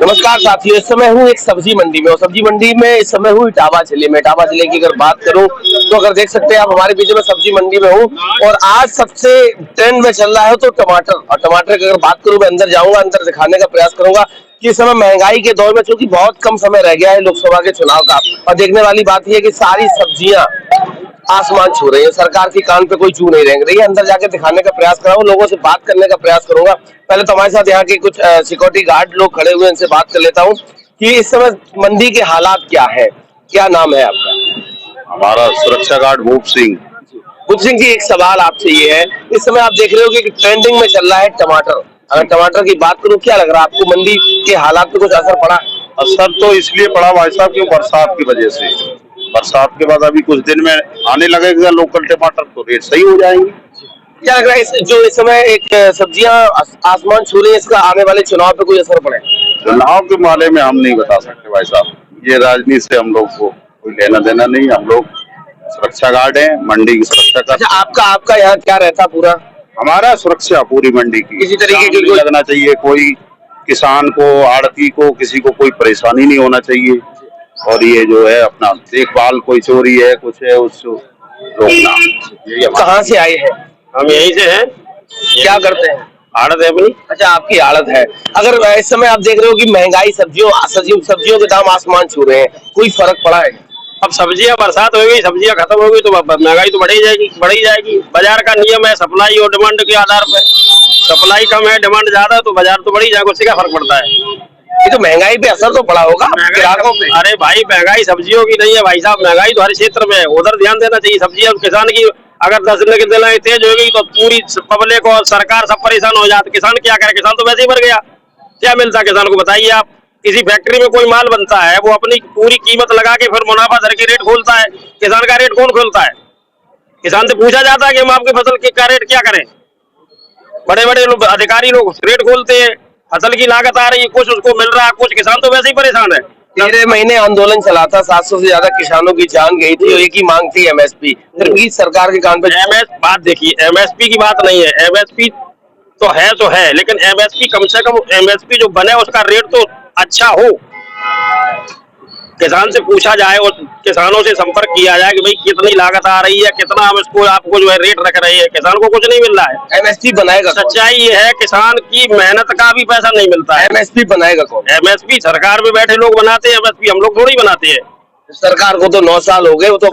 नमस्कार साथियों, इस समय हूँ एक सब्जी मंडी में और सब्जी मंडी में इस समय हूँ इटावा जिले में। इटावा जिले की अगर बात करूँ तो अगर देख सकते हैं आप हमारे बीच में सब्जी मंडी में हूँ और आज सबसे ट्रेंड में चल रहा है तो टमाटर। और टमाटर की अगर बात करूँ, मैं अंदर जाऊंगा, अंदर दिखाने का प्रयास करूंगा कि इस समय महंगाई के दौर में चूंकि बहुत कम समय रह गया है लोकसभा के चुनाव का, और देखने वाली बात यह है कि सारी सब्जियां आसमान छू रही है, सरकार की कान पे कोई चू नहीं रेंग रही है। अंदर जाके दिखाने का प्रयास कर रहा हूँ, लोगों से बात करने का प्रयास करूंगा। पहले तो हमारे साथ यहाँ के कुछ सिक्योरिटी गार्ड लोग खड़े हुए, इनसे बात कर लेता हूँ कि इस समय मंडी के हालात क्या है। क्या नाम है आपका? हमारा सुरक्षा गार्ड भूप सिंह। भूप सिंह जी, एक सवाल आपसे ये है, इस समय आप देख रहे हो कि ट्रेंडिंग में चल रहा है टमाटर। अगर टमाटर की बात करूँ, क्या लग रहा है आपको, मंडी के हालात पे कुछ असर पड़ा? असर तो इसलिए पड़ा भाई साहब क्यों, बरसात की वजह से। बरसात के बाद अभी कुछ दिन में आने लगेगा लोकल टमाटर, तो रेट सही हो जाएंगे। क्या लग रहा है जो इस समय एक सब्जियां आसमान छू रही है, इसका आने वाले चुनाव पे कोई असर पड़े? चुनाव के बारे में हम नहीं बता सकते भाई साहब, ये राजनीति से हम लोग को कोई लेना देना नहीं। हम लोग सुरक्षा गार्ड हैं, मंडी की सुरक्षा का। अच्छा, आपका यहाँ क्या रहता पूरा? हमारा सुरक्षा पूरी मंडी की। किसी तरीके की कोई लगना चाहिए, कोई किसान को, आड़ती को, किसी को कोई परेशानी नहीं होना चाहिए। और ये जो है अपना देखभाल, कोई चोरी है कुछ है उसको रोकना। कहाँ से आए हैं? हम यहीं से हैं। क्या करते हैं? आड़त है अपनी। अच्छा, आपकी आड़त है। अगर इस समय आप देख रहे हो कि महंगाई, सब्जियों के दाम आसमान छू रहे हैं, कोई फर्क पड़ा है? अब सब्जियां, बरसात हो गई, सब्जियां खत्म हो गई तो महंगाई तो बढ़ी जाएगी। बाजार का नियम है सप्लाई और डिमांड के आधार पर। सप्लाई कम है, डिमांड ज्यादा, तो बाजार तो बढ़ी जाएगा। उससे क्या फर्क पड़ता है? ये तो महंगाई पे असर तो पड़ा होगा ग्राहकों पे। अरे भाई, महंगाई सब्जियों की नहीं है भाई साहब, महंगाई तो हर क्षेत्र में है, उधर ध्यान देना चाहिए। सब्जियां किसान की अगर 10 दिन की दिलाई तेज हो गई तो पूरी पब्लिक और सरकार सब परेशान हो जाते। किसान क्या करे? किसान तो वैसे ही मर गया। क्या मिलता है किसान को, बताइए आप? किसी फैक्ट्री में कोई माल बनता है, वो अपनी पूरी कीमत लगा के फिर मुनाफा दर के रेट खोलता है। किसान का रेट कौन खोलता है? किसान से पूछा जाता है कि हम आपकी फसल का रेट क्या करें? बड़े बड़े अधिकारी लोग रेट खोलते हैं। फसल की लागत आ रही है, कुछ उसको मिल रहा है, कुछ किसान तो वैसे ही परेशान है। 13 महीने आंदोलन चला था, 700 से ज्यादा किसानों की जान गई थी और एक ही मांग थी एमएसपी। फिर भी सरकार के कान पे बात देखिए, एमएसपी की बात नहीं है। एमएसपी तो है, लेकिन एमएसपी कम से कम एमएसपी जो बने उसका रेट तो अच्छा हो। किसान से पूछा जाए और किसानों से संपर्क किया जाए कि भाई कितनी लागत आ रही है, कितना हम इसको आपको जो है रेट रख रहे हैं। किसान को कुछ नहीं मिल रहा है। एमएसपी बनाएगा कौन? सच्चाई ये है, किसान की मेहनत का भी पैसा नहीं मिलता है। एमएसपी बनाएगा कौन? एमएसपी सरकार में बैठे लोग बनाते हैं, एमएसपी हम लोग थोड़ी बनाते हैं। सरकार को तो 9 साल हो गए, वो तो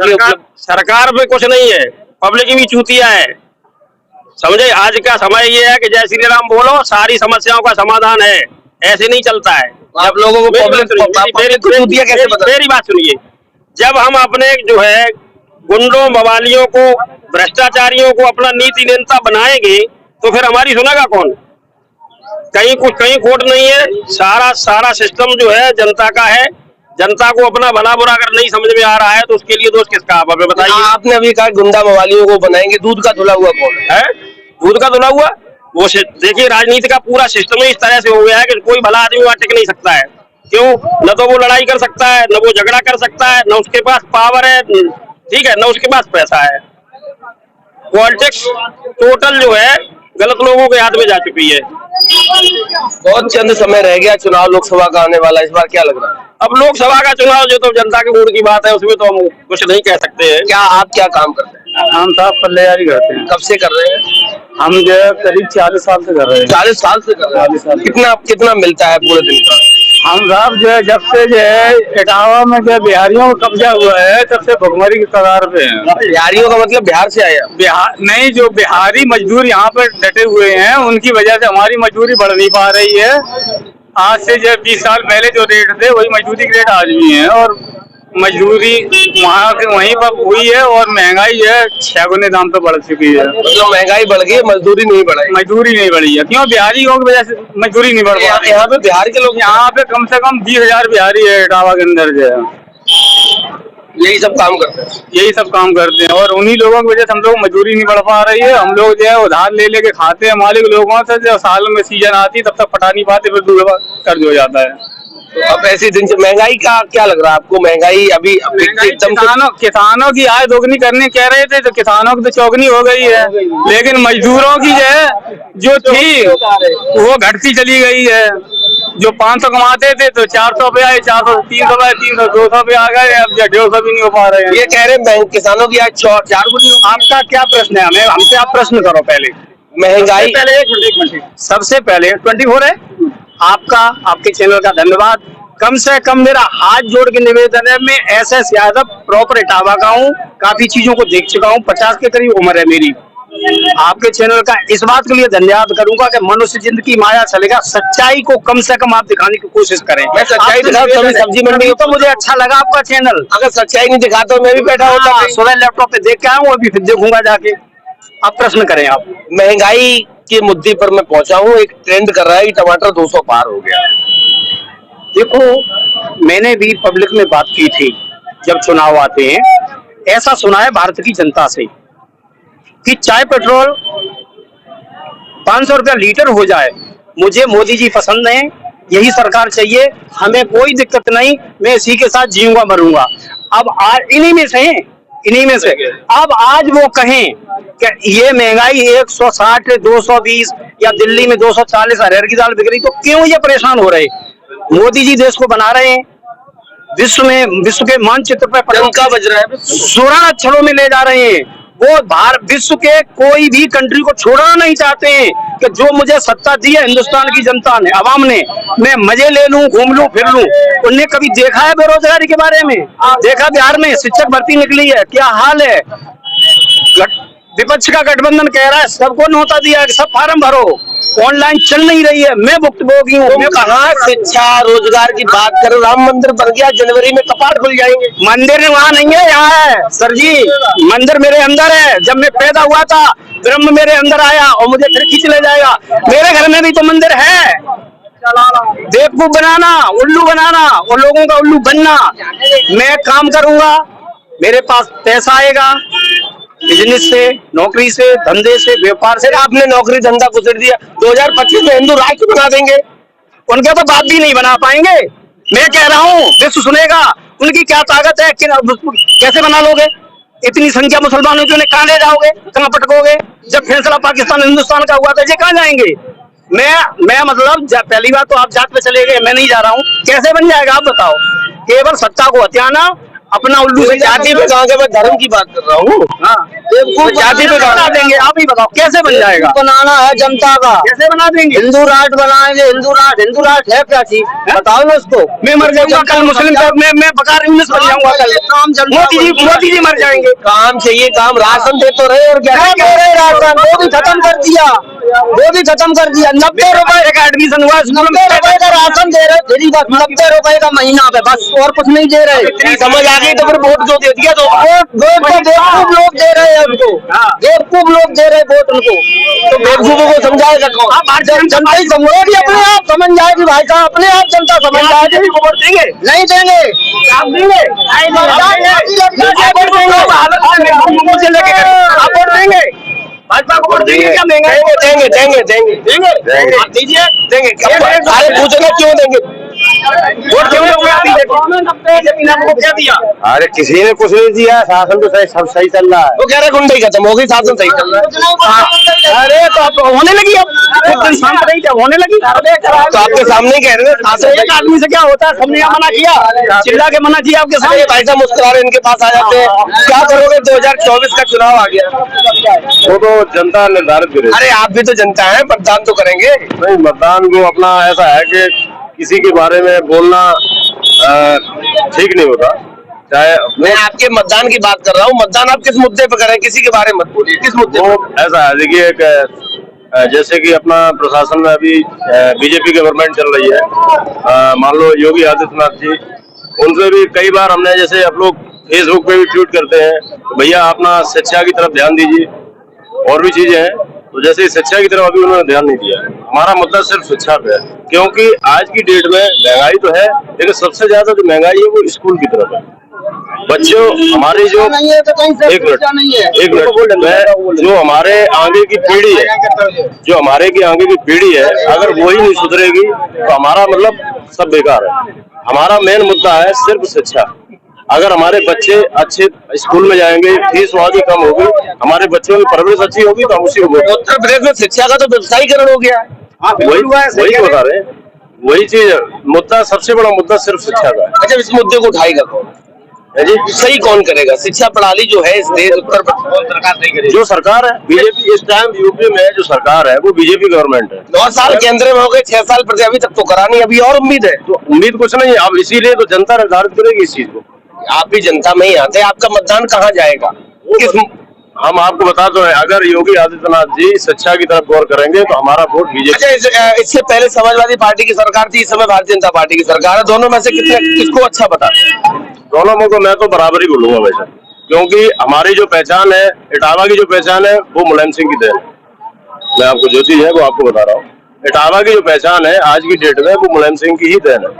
सरकार में कुछ नहीं है, पब्लिक भी चूतिया है। समझे? आज का समय ये है कि जय श्री राम बोलो, सारी समस्याओं का समाधान है। ऐसे नहीं चलता है। आप लोगों को मेरी बात सुनिए। जब हम अपने जो है गुंडों, मवालियों को, भ्रष्टाचारियों को अपना नीति नेता बनाएंगे तो फिर हमारी सुनेगा कौन? कहीं खोट नहीं है। सारा सिस्टम जो है जनता का है। जनता को अपना भला बुरा अगर नहीं समझ में आ रहा है तो उसके लिए दोष किसका? आप हमें बताइए। आपने अभी कहा गुंडा मवालियों को बनाएंगे, दूध का धुला हुआ कौन है? दूध का धुला हुआ वो देखिए, राजनीति का पूरा सिस्टम इस तरह से हो गया है कि कोई भला आदमी वहां टिक नहीं सकता है। क्यों? न तो वो लड़ाई कर सकता है, न वो झगड़ा कर सकता है, न उसके पास पावर है, ठीक है, न उसके पास पैसा है। पॉलिटिक्स टोटल जो है गलत लोगों के हाथ में जा चुकी है। बहुत चंद समय रह गया, चुनाव लोकसभा का आने वाला, इस बार क्या लग रहा है? अब लोकसभा का चुनाव जो तो जनता के मूड की बात है, उसमें तो हम कुछ नहीं कह सकते हैं। आप क्या काम करते हैं? हम साहब पल्लेदारी करते हैं। कब से कर रहे हैं? हम जो है करीब 40 साल से कर रहे हैं। 40 साल से कर रहे हैं? 40 साल। कितना मिलता है पूरे दिन का? हम साहब जो है जब से जो है इटावा में जो बिहारियों का कब्जा हुआ है, तब से भुखमरी की कगार पे हैं। बिहारियों का मतलब बिहार से आया? बिहार नहीं, जो बिहारी मजदूर यहाँ पर डटे हुए हैं उनकी वजह से हमारी मजदूरी बढ़ नहीं पा रही है। आज से जो 20 साल पहले जो रेट थे वही मजदूरी के रेट आज भी हैं, और मजदूरी वहाँ के वहीं पर हुई है, और महंगाई जो है 6 गुने दाम पे बढ़ चुकी है। मतलब महंगाई बढ़ गई, मजदूरी नहीं बढ़ी? मजदूरी नहीं बढ़ी है। क्यों? बिहारी लोगों की वजह से मजदूरी नहीं बढ़ पा रही। यहाँ पे बिहार के लोग, यहाँ पे कम से कम 20,000 बिहारी है इटावा के अंदर जो है, यही सब काम करते हैं। और उन्हीं लोगों की वजह से हम लोग मजदूरी नहीं बढ़ पा रही है। हम लोग जो है उधार ले लेके खाते हैं मालिक लोगों से, जब साल में सीजन आती तब तक पटा नहीं पाते, फिर दूसरा कर्ज हो जाता है। तो अब ऐसे दिन से महंगाई का क्या लग रहा है आपको? महंगाई अभी एकदम किसानों की आय दोगुनी करने कह रहे थे तो किसानों की तो चौगुनी हो गई है, लेकिन मजदूरों की जो थी वो घटती चली गई है। जो 500 कमाते थे तो 400 पे आए, 400 300 पे आए, 300 200 पे आ गए, अब 150 भी नहीं हो पा रहे हैं। ये कह रहे हैं बैंक किसानों की आज 4 गुनी आपका क्या प्रश्न है? हमें हमसे आप प्रश्न करो पहले। महंगाई। पहले एक मिनट सबसे पहले 24 है आपका, आपके चैनल का धन्यवाद। कम से कम मेरा हाथ जोड़ के निवेदन है, मैं SS यादव प्रॉपर इटावा का हूँ, काफी चीजों को देख चुका हूँ, 50 के करीब उम्र है मेरी। आपके चैनल का इस बात के लिए धन्यवाद करूंगा कि मनुष्य जिंदगी माया चलेगा, सच्चाई को कम से कम आप दिखाने की कोशिश करें। मैं सच्चाई दिखा तो सब्जी मंडी तो मुझे अच्छा लगा आपका चैनल। अगर सच्चाई नहीं दिखाता तो मैं भी बैठा होता। सुबह लैपटॉप पे देख के आऊँ, अभी फिर देखूंगा जाके। आप प्रश्न करें। आप महंगाई के मुद्दे पर मैं पहुंचा हूँ, एक ट्रेंड कर रहा है कि टमाटर 200 पार हो गया। देखो, मैंने भी पब्लिक में बात की थी जब चुनाव आते हैं, ऐसा सुना है भारत की जनता से कि चाहे पेट्रोल 500 रुपया लीटर हो जाए, मुझे मोदी जी पसंद है, यही सरकार चाहिए, हमें कोई दिक्कत नहीं, मैं इसी के साथ जीऊंगा मरूंगा। अब आज इन्हीं में से अब आज वो कहें कि ये महंगाई 160 220 या दिल्ली में 240 अरहर की दाल बिक रही, तो क्यों ये परेशान हो रहे? मोदी जी देश को बना रहे हैं, विश्व के मानचित्र पर टंका बज रहा है, स्वर्ण अक्षरों में ले जा रहे हैं। वो विश्व के कोई भी कंट्री को छोड़ना नहीं चाहते हैं कि जो मुझे सत्ता दी है हिंदुस्तान की जनता ने, अवाम ने, मैं मजे ले लूं, घूम लूं, फिर लूं। उन्हें कभी देखा है बेरोजगारी के बारे में? देखा बिहार में शिक्षक भर्ती निकली है, क्या हाल है? विपक्ष का गठबंधन कह रहा है सबको न्योता दिया कि सब फार्म भरो, ऑनलाइन चल नहीं रही है, मैं भुक्तभोगी हूँ। मैं कहाँ शिक्षा रोजगार की बात करो, राम मंदिर बन गया, जनवरी में कपाट खुल जाएंगे। मंदिर वहाँ नहीं है, यहाँ है सर जी। मंदिर मेरे अंदर है, जब मैं पैदा हुआ था ब्रह्म मेरे अंदर आया और मुझे फिर खींच ले जाएगा। मेरे घर में भी तो मंदिर है। बेवकूफ बनाना, उल्लू बनाना और लोगों का उल्लू बनना, मैं काम करूंगा, मेरे पास पैसा आएगा, बिजनेस से, नौकरी से, धंधे से, व्यापार से। आपने नौकरी धंधा गुजर दिया, 2025 में हिंदू राष्ट्र बना देंगे, उनके तो बाप भी नहीं बना पाएंगे। मैं कह रहा हूँ विश्व सुनेगा, उनकी क्या ताकत है, कैसे बना लोगे? इतनी संख्या मुसलमानों की, उन्हें कहाँ ले जाओगे, कहाँ पटकोगे? जब फैसला पाकिस्तान हिंदुस्तान का हुआ था, ये कहाँ जाएंगे? मैं मतलब पहली बार तो आप जात पे चले गए, मैं नहीं जा रहा हूँ, कैसे बन जाएगा आप बताओ? केवल सत्ता को हथियाना, अपना उल्लू से जाति पे कहा, मैं धर्म की बात कर रहा हूँ। जाति पे बना देंगे, आप ही बताओ कैसे बन जाएगा? बनाना है जनता का, कैसे बना देंगे? हिंदू राष्ट्र बनाएंगे। हिंदू राष्ट्र है क्या चीज, बताओ ना उसको। मैं मर जाऊंगा कल, मुस्लिम मैं बकार यूनिस बन जाऊंगा कल, मोदी जी मर जाएंगे। काम चाहिए, काम, राशन दे तो रहे, और क्या दे रहे? राशन वो भी खत्म कर दिया, 90 रुपए का एडमिशन हुआ, 90 रुपए का राशन दे रहे, तेरी बात 90 रुपए का महीना पे, बस और कुछ नहीं दे रहे। इतनी समझ आ गई तो फिर वोट जो दे दिया, तो बेवकूफ लोग दे रहे हैं उनको, बेवकूफ लोग दे रहे वोट उनको, तो बेवकूफों को समझाएगा कौन? जनता ही समझेगी, अपने आप समझ जाएगी भाई साहब, अपने आप जनता समझ जाएगी। वोट देंगे? नहीं देंगे। आप देंगे? आप वोट देंगे? भाजपा को वोट देंगे क्या? देंगे। आप दीजिए, देंगे। सारे पूछेंगे क्यों देंगे, वोट क्यों बीजेपी ने आपको क्या दिया? अरे किसी ने कुछ नहीं दिया, शासन तो सही, सब सही चल रहा है। वो कह रहे गुंडई खत्म हो गई, शासन सही चल रहा है। अरे तो अब होने लगी, अब कुछ दिन शांत रही क्या होने लगी? तो आपके सामने ही कह रहे हैं, शासन एक आदमी से क्या होता है? सबने मना किया, चिल्ला के मना किया आपके सामने। भाई साहब मुस्कुरा रहे, इनके पास आ जाते हैं, क्या करोगे? 2024 का चुनाव आ गया, वो तो जनता निर्धारित करेगी। अरे आप भी तो जनता है, मतदान तो करेंगे। नहीं, मतदान को अपना ऐसा है कि किसी के बारे में बोलना ठीक नहीं होता, चाहे मैं आपके मतदान की बात कर रहा हूँ। मतदान आप किस मुद्दे पर करें, किसी के बारे में मत बोलिए, किस मुद्दे पर? ऐसा है, देखिए जैसे कि अपना प्रशासन में अभी बीजेपी गवर्नमेंट चल रही है, मान लो योगी आदित्यनाथ जी, उनसे भी कई बार हमने, जैसे आप लोग फेसबुक पे भी ट्वीट करते हैं, तो भैया अपना शिक्षा की तरफ ध्यान दीजिए, और भी चीजें हैं, तो जैसे शिक्षा की तरफ अभी उन्होंने ध्यान नहीं दिया। हमारा मुद्दा सिर्फ शिक्षा पे है, क्योंकि आज की डेट में महंगाई तो है, लेकिन सबसे ज्यादा जो महंगाई है वो स्कूल की तरफ है। बच्चों हमारी जो एक मिनट, जो हमारे आगे की पीढ़ी है, जो हमारे की आगे की पीढ़ी है, अगर वही नहीं सुधरेगी तो हमारा मतलब सब बेकार है। हमारा मेन मुद्दा है सिर्फ शिक्षा। अगर हमारे बच्चे अच्छे स्कूल में जाएंगे, फीस वहाँ की कम होगी, हमारे बच्चों की परवरिश अच्छी होगी, तो हम उसी को। उत्तर प्रदेश में शिक्षा का तो व्यवसायीकरण हो गया है। वही बता रहे हैं, वही चीज मुद्दा, सबसे बड़ा मुद्दा सिर्फ शिक्षा का है। अच्छा, इस मुद्दे को उठाएगा कौन है जी? सही कौन करेगा? शिक्षा प्रणाली जो है इस देश उत्तर प्रदेश कौन सरकार सही करेगी? जो सरकार है बीजेपी, इस टाइम यूपी में जो सरकार है वो बीजेपी गवर्नमेंट है। 9 साल केंद्र में हो गए, 6 साल प्रदेश, अभी तक तो करा नहीं, अभी और उम्मीद है? तो उम्मीद कुछ नहीं है अब, इसीलिए तो जनता निर्धारित करेगी इस चीज को। आप भी जनता में ही आते हैं, आपका मतदान कहाँ जाएगा? किस हम आपको बता दो, अगर योगी आदित्यनाथ जी शिक्षा की तरफ गौर करेंगे तो हमारा वोट बीजेपी। अच्छा, इससे पहले समाजवादी पार्टी की सरकार थी, इस समय भारतीय जनता पार्टी की सरकार है, दोनों में से किसको अच्छा बताते हैं? दोनों में को मैं तो बराबर ही बोलूंगा वैसे, क्योंकि हमारी जो पहचान है, इटावा की जो पहचान है वो मुलायम सिंह की देन है। मैं आपको जो चीज है वो आपको बता रहा हूँ, इटावा की जो पहचान है आज की डेट में वो मुलायम सिंह की ही देन है।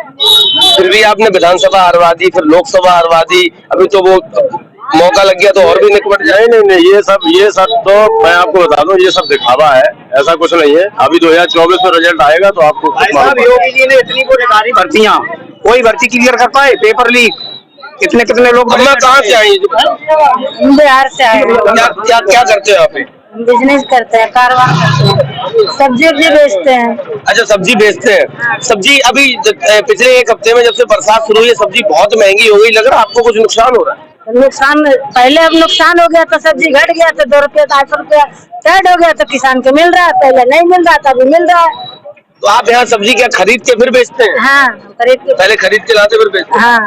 फिर भी आपने विधानसभा हरवा दी, फिर लोकसभा हरवा दी, अभी तो वो मौका लग गया तो और भी निकट जाए। नहीं, ये सब तो मैं आपको बता दूं, ये सब दिखावा है, ऐसा कुछ नहीं है। अभी 2024 में रिजल्ट आएगा तो आपको योगी जी ने इतनी को निकाली भर्तियां, कोई भर्ती क्लियर कर पाए? पेपर लीक, कितने लोग। मैं कहाँ से आई? बिहार से आए। क्या करते हो आप? बिजनेस करते हैं, कारोबार करते हैं, सब्जी भी बेचते हैं। अच्छा, सब्जी बेचते हैं। सब्जी अभी पिछले 1 हफ्ते में जब से बरसात शुरू हुई है सब्जी बहुत महंगी हो गई, लग रहा है आपको कुछ नुकसान हो रहा है? नुकसान पहले, अब नुकसान हो गया तो सब्जी घट गया तो 2 रुपया 2.5 रुपया ऐड हो गया तो किसान को मिल रहा है, पहले नहीं मिल रहा था, अभी मिल रहा है। तो आप यहाँ सब्जी क्या खरीद के फिर बेचते हैं? हाँ, खरीद के। पहले खरीद के लाते फिर बेचते हैं? हाँ।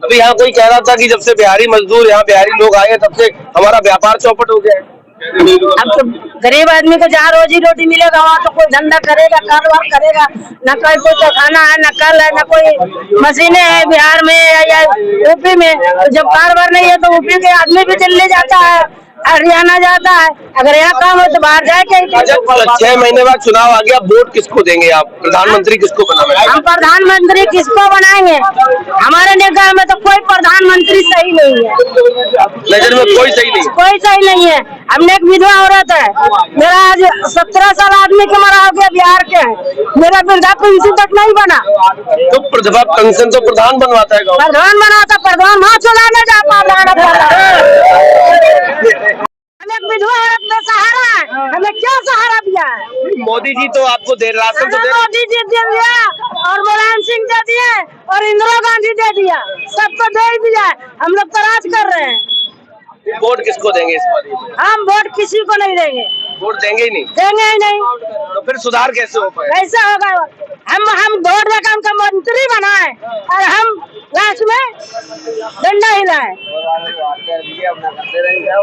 अभी यहाँ कोई कह रहा था कि जब से बिहारी मजदूर, यहाँ बिहारी लोग आए तब से हमारा व्यापार चौपट हो गया है। अब तो गरीब आदमी को जहाँ रोजी रोटी मिलेगा वहाँ तो कोई धंधा करेगा, कारोबार करेगा। न कोई पैखाना है, न कल है, न कोई मशीनें है बिहार में या यूपी में। तो जब कारोबार नहीं है तो यूपी के आदमी भी दिल्ली जाता है, हरियाणा जाता है। अगर यहाँ काम हो तो बाहर जाके। अच्छा, 6 महीने बाद चुनाव आ गया, वोट किसको देंगे आप? प्रधानमंत्री किसको बनाना है? हम प्रधानमंत्री किसको बनाएंगे? हमारे निगाह में तो कोई प्रधानमंत्री सही नहीं है। नजर में कोई सही नहीं? कोई सही नहीं है। हमने एक विधवा औरत है, मेरा आज 17 साल आदमी के मरा हो गया, बिहार के है, मेरा वृद्धा पेंशन तक नहीं बना। तो वृद्धा पेंशन तो प्रधान बनवाता है, प्रधान बनाता, प्रधान वहाँ चलाने जाता हमें विधवा औरत में सहारा है, हमें क्या सहारा दिया है? मोदी जी तो आपको दे राशन तो दे, मोदी जी दे दिया और मुलायम सिंह दे दिए और इंदिरा गांधी दे दिया, सबको दे ही दिया। हम लोग तो राज कर रहे हैं। वोट किसको देंगे इस बार? हम वोट किसी को नहीं देंगे। वोट देंगे ही नहीं? देंगे ही नहीं। तो फिर सुधार कैसे हो पाए? कैसे होगा? हम वोट देकर हमको मंत्री बनाए और हम लास्ट में डंडा हिलाए।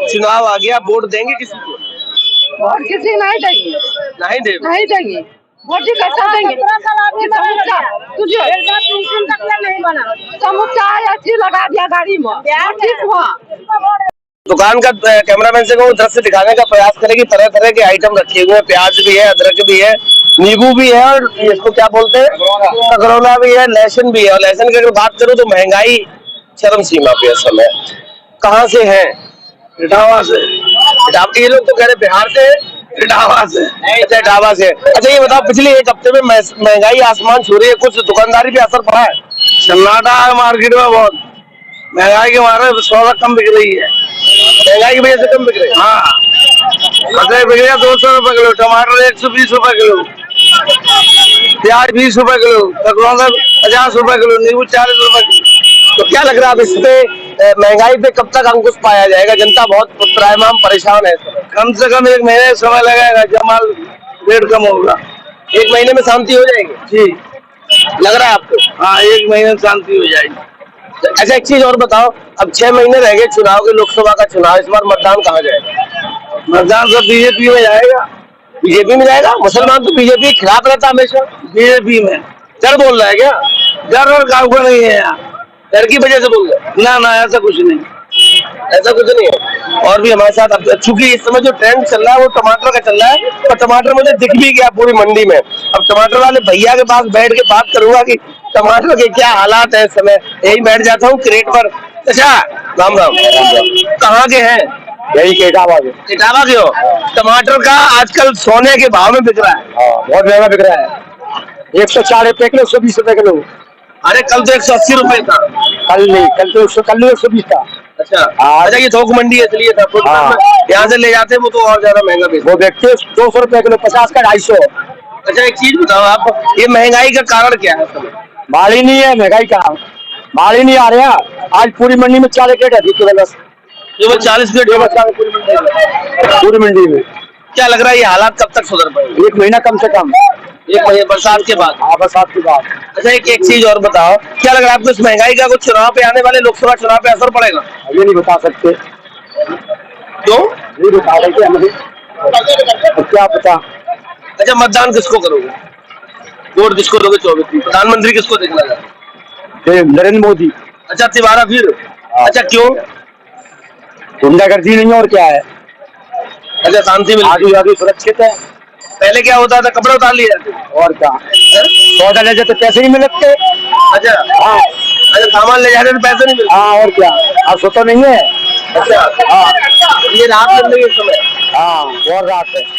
चुनाव आ गया, वोट देंगे किसी को? वोट किसी नहीं देंगे। नहीं देंगे? नहीं देंगे। वोट ही कैसा देंगे? तुझे पेंशन तक नहीं बना, समुच्चा अच्छी लगा दिया गाड़ी में। दुकान का कैमरामैन से कहूँ दृश्य दिखाने का प्रयास करें कि तरह तरह के आइटम रखे हुए हैं। प्याज भी है, अदरक भी है, नींबू भी है और इसको क्या बोलते हैं, ककरौला भी है, लहसुन भी है। और लहसुन की अगर बात करूँ तो महंगाई चरम सीमा पे इस समय। कहाँ से है? इटावा से। ये लोग तो कह रहे बिहार से, इटावा से। अच्छा, इटावा से। अच्छा, ये बताओ पिछले 1 हफ्ते में महंगाई आसमान छू रही है, कुछ दुकानदारी पे असर पड़ा है? सन्नाटा है मार्केट में बहुत, महंगाई के मारे सौदा कम बिक रही है। महंगाई की वजह से कम बिक रही है? हाँ, कतरे बिक रहा 200 रुपए किलो, टमाटर 120 रुपए किलो, प्याज 20 रुपए किलो, ककरौंदा 50 रुपए किलो, नींबू 40 रुपए किलो। तो क्या लग रहा है अब इस पे महंगाई पे कब तक अंकुश पाया जाएगा? जनता बहुत त्राहिमाम परेशान है। कम से कम 1 महीने समय लगेगा, जमाल रेट कम होगा। 1 महीने में शांति हो जाएगी जी, लग रहा है आपको? हाँ, 1 महीने में शांति हो जाएगी। अच्छा, एक चीज और बताओ, अब 6 महीने रह गए चुनाव के, लोकसभा का चुनाव, इस बार मतदान कहाँ जाएगा? मतदान सब बीजेपी में जाएगा। बीजेपी में जाएगा? मुसलमान तो बीजेपी के खिलाफ रहता हमेशा। बीजेपी में डर बोल रहा है क्या? डर और काम को नहीं है यहाँ, डर की वजह से बोल रहे हैं? ना ऐसा कुछ नहीं, ऐसा कुछ नहीं है। और भी हमारे साथ, अब चूंकि इस समय जो ट्रेंड चल रहा है वो टमाटर का चल रहा है, और टमाटर मुझे दिख भी गया पूरी मंडी में। अब टमाटर वाले भैया के पास बैठ के बात करूंगा कि टमाटर के क्या हालात है इस समय। यही बैठ जाता हूँ क्रेट पर। अच्छा, राम राम। कहाँ के हैं? यही के इटावा के। इटावा के हो? टमाटर का आजकल सोने के भाव में बिक रहा है। बहुत महंगा बिक रहा है, 104 रुपए किलो, 120 रुपए किलो। अरे कल तो 180 रुपए था। कल नहीं, कल तो 120 था। अच्छा, अच्छा, ये थोक मंडी है इसलिए था। यहाँ से ले जाते वो तो और ज्यादा महंगा बेचते। वो देखते 200 रुपए किलो, 50 का 250। अच्छा एक चीज बताओ आप, ये महंगाई का कारण क्या है इस समय? माल ही नहीं है, महंगाई का माल ही नहीं आ रहा। आज पूरी मंडी में 40 रेट है बस, केवल 40 प्लेट? पूरी मंडी में। क्या लग रहा है ये हालात कब तक सुधर पाएंगे? 1 महीना कम से कम। 1 महीने बरसात के बाद? हाँ, बरसात के बाद। अच्छा एक चीज और बताओ, क्या लग रहा है आपको इस महंगाई का कुछ चुनाव पे आने वाले लोकसभा चुनाव पे असर पड़ेगा? ये नहीं बता सकते। क्यों नहीं बता सकते हमें, तो क्या पता। अच्छा मतदान किसको करोगे, वोट किसको दोगे 24 में? प्रधानमंत्री किसको देखना चाहते? नरेंद्र मोदी। अच्छा तिवारा फिर? अच्छा क्यों? गुंडागर्दी नहीं है और क्या है। अच्छा शांति मिल, आदि सुरक्षित है। पहले क्या होता था, कपड़े उतार लिए जाते? और क्या, सौदा ले जाते पैसे नहीं मिलते। अच्छा हाँ, अच्छा सामान ले जाते तो पैसे नहीं मिलते? हाँ और क्या, अब सो तो नहीं है। अच्छा हाँ, ये रात मिल रही है इस समय? हाँ, और रात है।